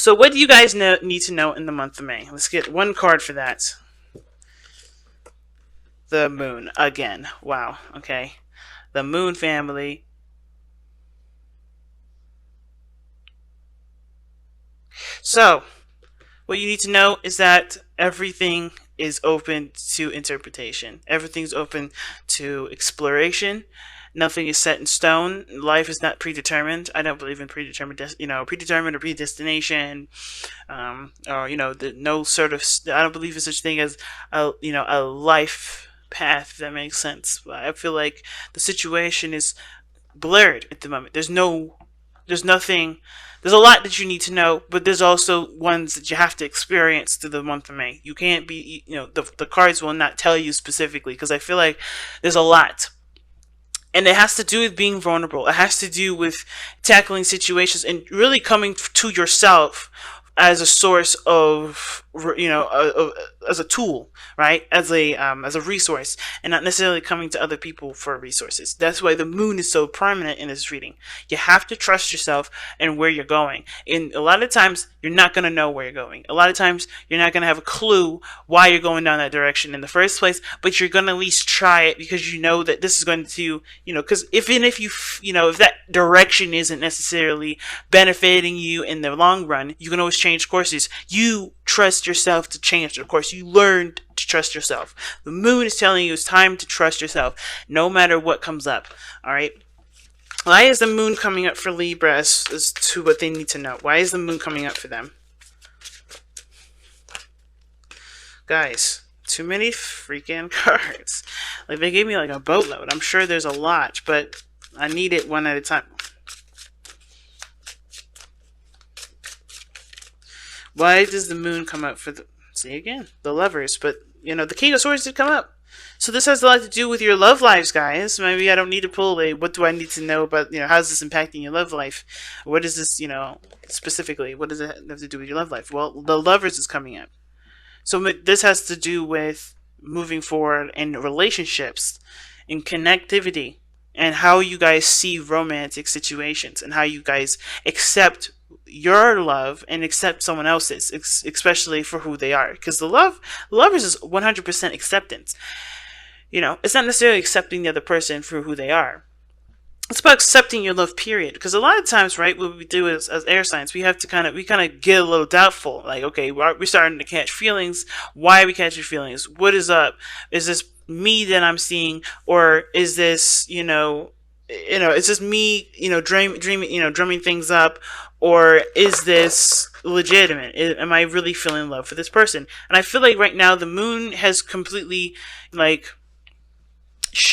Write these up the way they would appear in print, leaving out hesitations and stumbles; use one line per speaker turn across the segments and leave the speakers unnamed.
So what do you guys need to know in the month of May? Let's get one card for that. The moon again. Wow. Okay. The moon family. So, what you need to know is that everything is open to interpretation. Everything's open to exploration. Nothing is set in stone. Life is not predetermined. I don't believe in predetermined, predetermined or predestination, or no sort of. I don't believe in such thing as a life path. If that makes sense. I feel like the situation is blurred at the moment. There's nothing. There's a lot that you need to know, but there's also ones that you have to experience through the month of May. You can't be, the cards will not tell you specifically, because I feel like there's a lot. And it has to do with being vulnerable. It has to do with tackling situations and really coming to yourself as a source of, as a tool, right? As a resource, and not necessarily coming to other people for resources. That's why the moon is so prominent in this reading. You have to trust yourself and where you're going. And a lot of times, you're not going to know where you're going. A lot of times, you're not going to have a clue why you're going down that direction in the first place, but you're going to at least try it, because you know that this is going to, because if that direction isn't necessarily benefiting you in the long run, you can always change courses. You trust yourself to change the course. You learned to trust yourself. The moon is telling you it's time to trust yourself, no matter what comes up. All right. Why is the moon coming up for Libra as to what they need to know? Why is the moon coming up for them? Guys, too many freaking cards. Like, they gave me like a boatload. I'm sure there's a lot, but I need it one at a time. Why does the moon come up for the... See again, the Lovers. But, the King of Swords did come up. So this has a lot to do with your love lives, guys. Maybe I don't need to pull a, what do I need to know about, how's this impacting your love life? What is this, specifically? What does it have to do with your love life? Well, the Lovers is coming up. So this has to do with moving forward in relationships, in connectivity, and how you guys see romantic situations, and how you guys accept your love and accept someone else's, especially for who they are. Because the Lovers is 100% acceptance. It's not necessarily accepting the other person for who they are. It's about accepting your love, period. Because a lot of times, right, what we do as air signs, we have to kind of get a little doubtful. Like, okay, we're starting to catch feelings. Why are we catching feelings? What is up? Is this me that I'm seeing, or is this, is this me, drumming things up, or is this legitimate? Am I really feeling love for this person? And I feel like right now the moon has completely, like,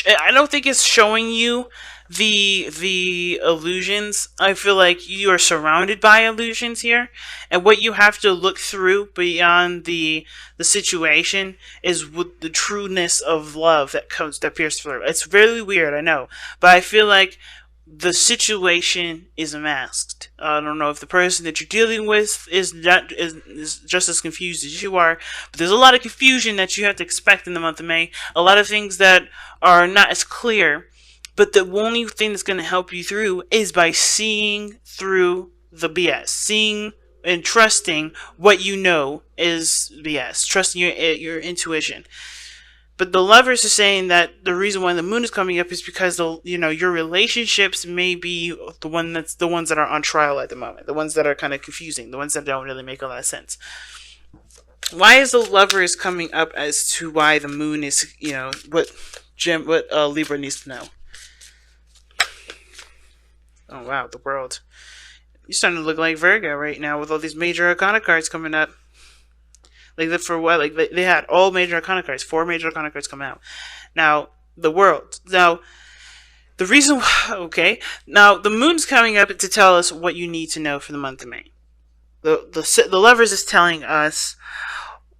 I don't think it's showing you the illusions. I feel like you are surrounded by illusions here, and what you have to look through beyond the situation is with the trueness of love that pierces through. It's very weird, I know, but I feel like the situation is masked. I don't know if the person that you're dealing with is just as confused as you are, but there's a lot of confusion that you have to expect in the month of May. A lot of things that are not as clear, but the only thing that's going to help you through is by seeing through the BS, seeing and trusting what you know is BS, trusting your intuition. But the Lovers are saying that the reason why the moon is coming up is because your relationships may be the ones that are on trial at the moment, the ones that are kind of confusing, the ones that don't really make a lot of sense. Why is the Lovers coming up as to why the moon is, what Libra needs to know? Oh wow, the World. You're starting to look like Virgo right now with all these major arcana cards coming up. Like, for what? Like, they had all major arcana cards, 4 major arcana cards come out. Now, the World. Now, the reason, okay. Now, the moon's coming up to tell us what you need to know for the month of May. The Lovers is telling us,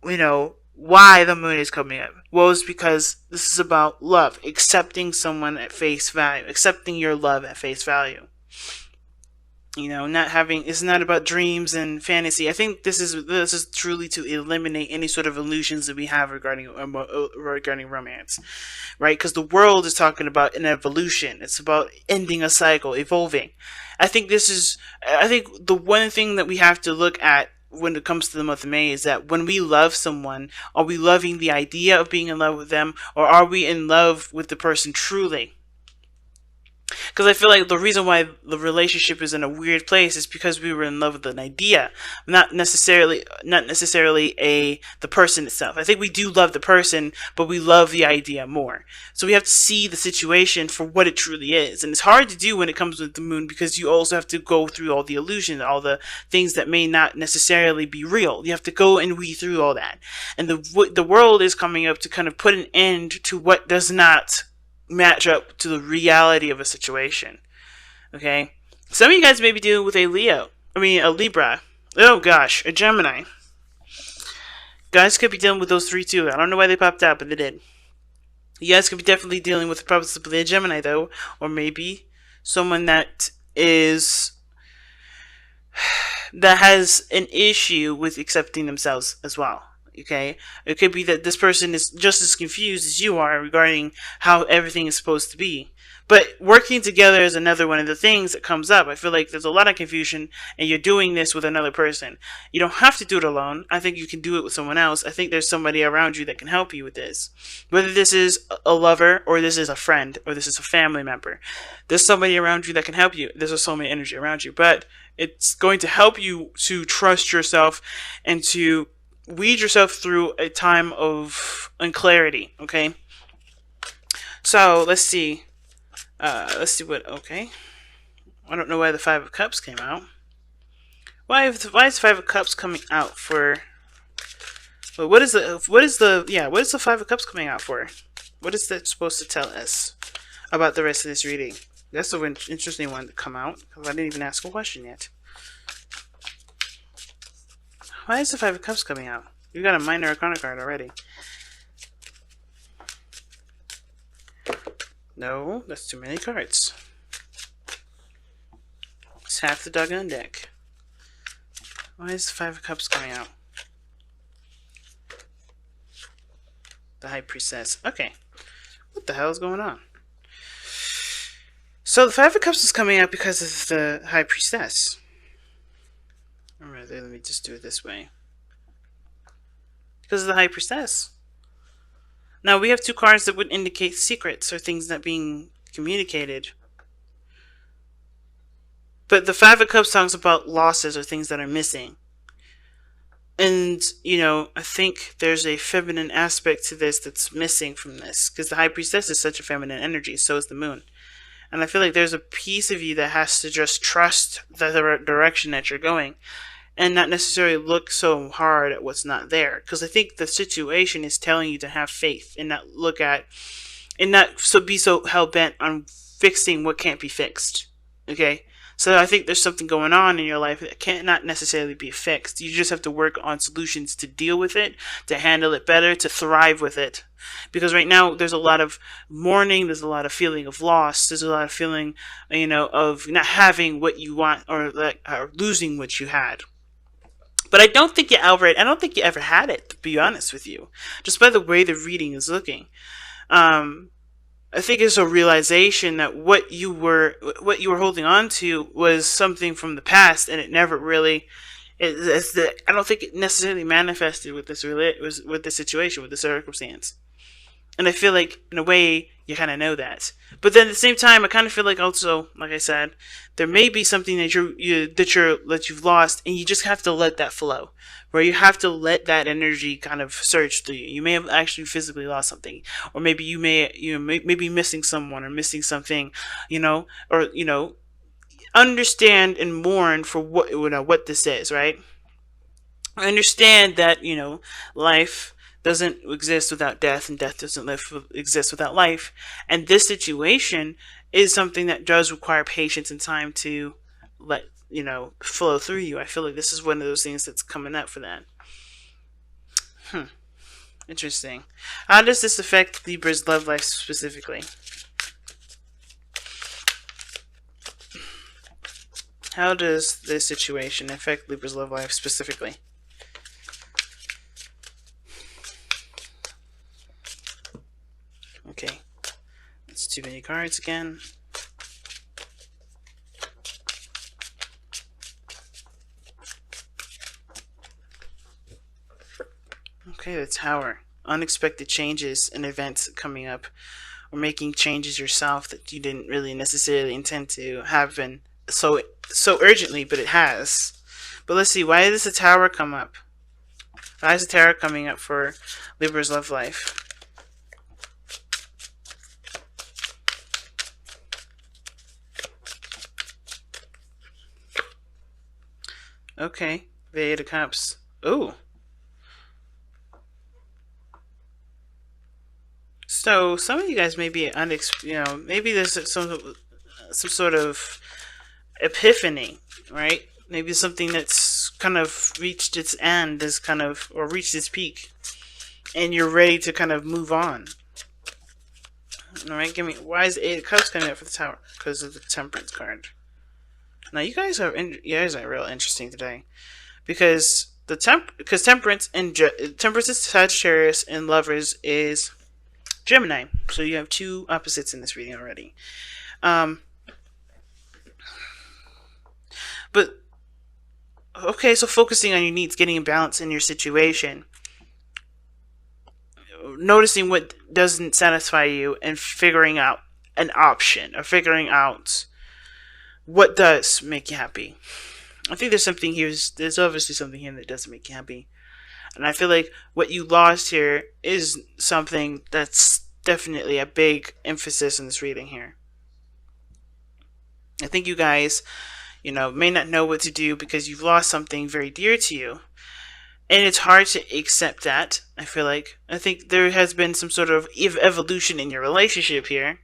why the moon is coming up. Well, it's because this is about love, accepting someone at face value, accepting your love at face value. It's not about dreams and fantasy. I think this is truly to eliminate any sort of illusions that we have regarding romance, right? Because the World is talking about an evolution. It's about ending a cycle, evolving. I think the one thing that we have to look at when it comes to the month of May is that when we love someone, are we loving the idea of being in love with them, or are we in love with the person truly? Because I feel like the reason why the relationship is in a weird place is because we were in love with an idea, not necessarily the person itself. I think we do love the person, but we love the idea more. So we have to see the situation for what it truly is, and it's hard to do when it comes with the moon because you also have to go through all the illusion, all the things that may not necessarily be real. You have to go and weed through all that, and the world is coming up to kind of put an end to what does not match up to the reality of a situation. Okay? Some of you guys may be dealing with a Libra. Oh gosh, a Gemini. Guys could be dealing with those three too. I don't know why they popped out, but they did. You guys could be definitely dealing with possibly a Gemini though, or maybe someone that has an issue with accepting themselves as well. Okay, it could be that this person is just as confused as you are regarding how everything is supposed to be. But working together is another one of the things that comes up. I feel like there's a lot of confusion, and you're doing this with another person. You don't have to do it alone. I think you can do it with someone else. I think there's somebody around you that can help you with this. Whether this is a lover, or this is a friend, or this is a family member, there's somebody around you that can help you. There's a soulmate energy around you, but it's going to help you to trust yourself and to weed yourself through a time of unclarity. Okay, so let's see. Okay. I don't know why the Five of Cups came out. Why is the Five of Cups coming out for? Well, what is the Five of Cups coming out for? What is that supposed to tell us about the rest of this reading? That's an interesting one to come out because I didn't even ask a question yet. Why is the Five of Cups coming out? You got a minor arcana card already. No, that's too many cards. It's half the doggone deck. Why is the Five of Cups coming out? The High Priestess. Okay. What the hell is going on? So the Five of Cups is coming out because of the High Priestess. Alright, let me just do it this way. Because of the High Priestess. Now, we have two cards that would indicate secrets or things not being communicated. But the Five of Cups talks about losses or things that are missing. And, I think there's a feminine aspect to this that's missing from this. Because the High Priestess is such a feminine energy, so is the moon. And I feel like there's a piece of you that has to just trust the direction that you're going. And not necessarily look so hard at what's not there. Because I think the situation is telling you to have faith and not be so hell-bent on fixing what can't be fixed. Okay? So I think there's something going on in your life that cannot necessarily be fixed. You just have to work on solutions to deal with it, to handle it better, to thrive with it. Because right now there's a lot of mourning, there's a lot of feeling of loss, there's a lot of feeling, of not having what you want or losing what you had. But I don't think you ever had it, to be honest with you. Just by the way the reading is looking. I think it's a realization that what you were holding on to was something from the past, and it never really I don't think it necessarily manifested with this situation, with the circumstance. And I feel like, in a way, you kind of know that. But then at the same time, I kind of feel like also, like I said, there may be something that you've lost, and you just have to let that flow. Where you have to let that energy kind of surge through you. You may have actually physically lost something, or maybe you may be missing someone or missing something, understand and mourn for what this is, right? I understand that life doesn't exist without death, and death doesn't exist without life. And this situation is something that does require patience and time to let flow through you. I feel like this is one of those things that's coming up for that. Interesting. How does this affect Libra's love life specifically? How does this situation affect Libra's love life specifically? Okay, that's too many cards again. Okay, the Tower. Unexpected changes and events coming up, or making changes yourself that you didn't really necessarily intend to happen so urgently, but it has. But let's see, why does the Tower come up? Why is the Tower coming up for Libra's love life? Okay, the Eight of Cups. Ooh. So some of you guys may be maybe there's some sort of epiphany, right? Maybe something that's kind of reached its end, is kind of, or reached its peak, and you're ready to kind of move on. All right, give me, why is the Eight of Cups coming up for the Tower? Because of the Temperance card. Now you guys are real interesting today, because Temperance and Temperance is Sagittarius and Lovers is Gemini. So you have two opposites in this reading already. But okay, so focusing on your needs, getting a balance in your situation, noticing what doesn't satisfy you, and figuring out an option, or figuring out what does make you happy. I think there's something here. There's obviously something here that doesn't make you happy, and I feel like what you lost here is something that's definitely a big emphasis in this reading here. I think you guys, may not know what to do because you've lost something very dear to you. And it's hard to accept that, I feel like. I think there has been some sort of evolution in your relationship here.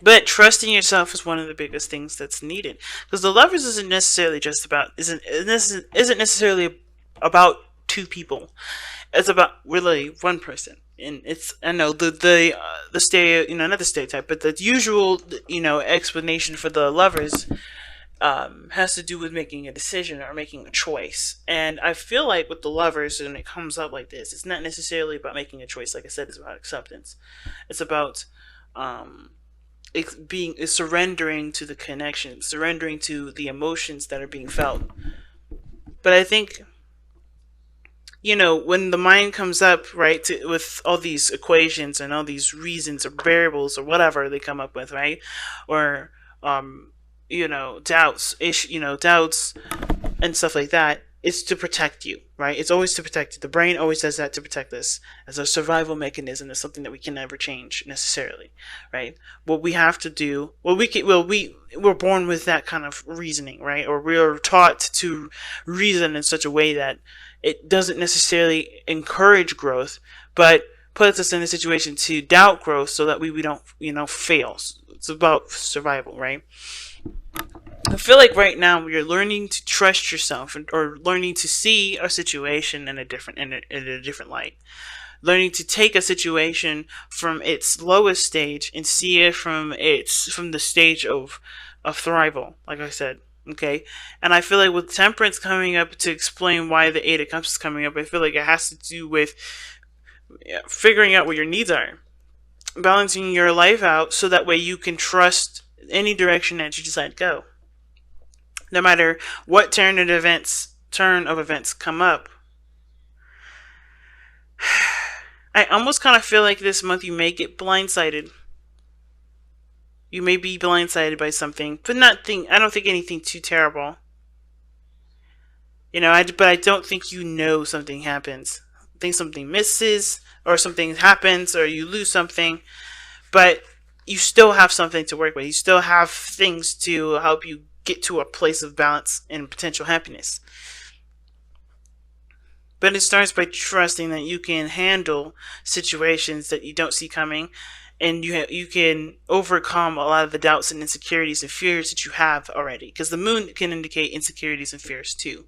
But trusting yourself is one of the biggest things that's needed. Because the Lovers isn't necessarily about two people. It's about really one person. And it's, I know, the not the stereotype, but the usual, explanation for the Lovers has to do with making a decision or making a choice. And I feel like with the Lovers, when it comes up like this, it's not necessarily about making a choice. Like I said, it's about acceptance. It's about surrendering to the connection, surrendering to the emotions that are being felt. But I think, when the mind comes up, right, with all these equations and all these reasons or variables or whatever they come up with, right, or doubts and stuff like that, it's to protect you, right? It's always to protect you. The brain always does that to protect us as a survival mechanism. It's something that we can never change necessarily, right? What we have to do, we're born with that kind of reasoning, right? Or we're taught to reason in such a way that it doesn't necessarily encourage growth, but puts us in a situation to doubt growth so that we don't, fail. It's about survival, right? I feel like right now you're learning to trust yourself, or learning to see a situation in a different light. Learning to take a situation from its lowest stage and see it from the stage of thrival, like I said. Okay, and I feel like with Temperance coming up to explain why the Eight of Cups is coming up, I feel like it has to do with figuring out what your needs are, balancing your life out so that way you can trust any direction that you decide to go. No matter what turn of events come up. I almost kind of feel like this month you may get blindsided. You may be blindsided by something, but I don't think anything too terrible. But I don't think something happens. I think something misses, or something happens, or you lose something, but you still have something to work with. You still have things to help you get to a place of balance and potential happiness. But it starts by trusting that you can handle situations that you don't see coming, and you can overcome a lot of the doubts and insecurities and fears that you have already. Because the moon can indicate insecurities and fears too,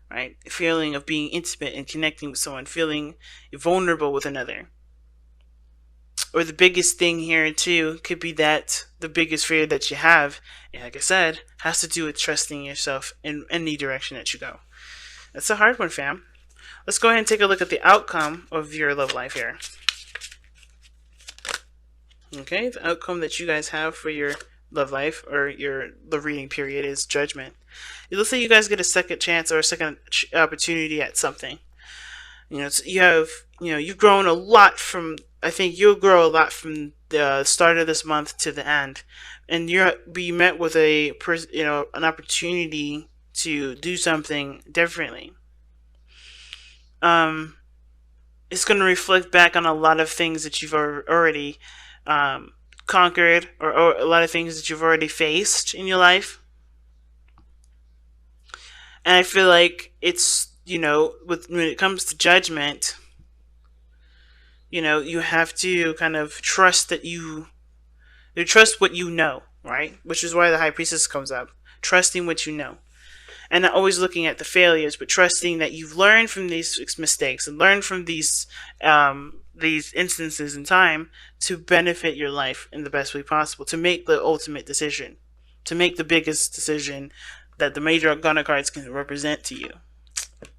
right? A feeling of being intimate and connecting with someone, feeling vulnerable with another. Or the biggest thing here too could be that the biggest fear that you have, and like I said, has to do with trusting yourself in any direction that you go. That's a hard one, fam. Let's go ahead and take a look at the outcome of your love life here. Okay, the outcome that you guys have for your love life or the reading period is Judgment. Let's say you guys get a second chance or a second opportunity at something. You have, you've grown a lot from. I think you'll grow a lot from the start of this month to the end, and you'll be met with an opportunity to do something differently. Um, it's going to reflect back on a lot of things that you've already conquered, or a lot of things that you've already faced in your life. And I feel like it's, when it comes to Judgment, you have to kind of trust that you trust what you know, right? Which is why the High Priestess comes up. Trusting what you know. And not always looking at the failures, but trusting that you've learned from these mistakes and learned from these instances in time to benefit your life in the best way possible, to make the ultimate decision, to make the biggest decision that the major arcana cards can represent to you,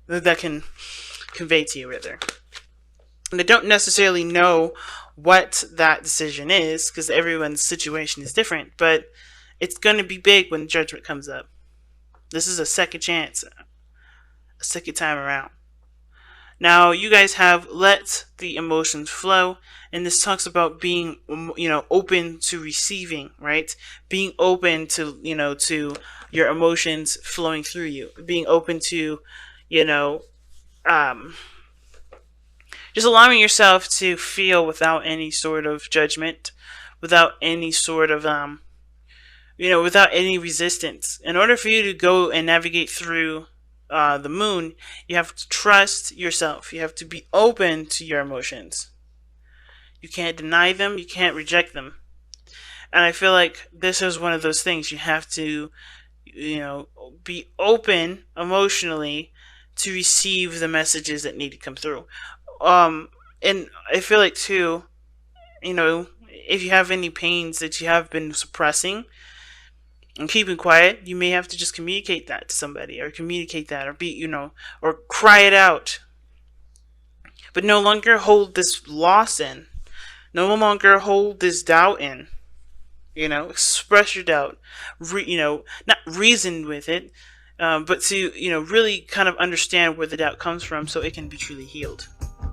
that can convey to you, rather. And I don't necessarily know what that decision is, because everyone's situation is different, but it's going to be big when Judgment comes up. This is a second chance, a second time around. Now, you guys have let the emotions flow, and this talks about being, open to receiving, right? Being open to, to your emotions flowing through you. Being open to, just allowing yourself to feel without any sort of judgment, without any sort of, without any resistance. In order for you to go and navigate through the moon, you have to trust yourself. You have to be open to your emotions. You can't deny them. You can't reject them. And I feel like this is one of those things. You have to, be open emotionally to receive the messages that need to come through. And I feel like too, if you have any pains that you have been suppressing and keeping quiet, you may have to just communicate that to somebody, or communicate that, or or cry it out. But no longer hold this loss in. No longer hold this doubt in. Express your doubt. Not reason with it, but to, really kind of understand where the doubt comes from so it can be truly healed.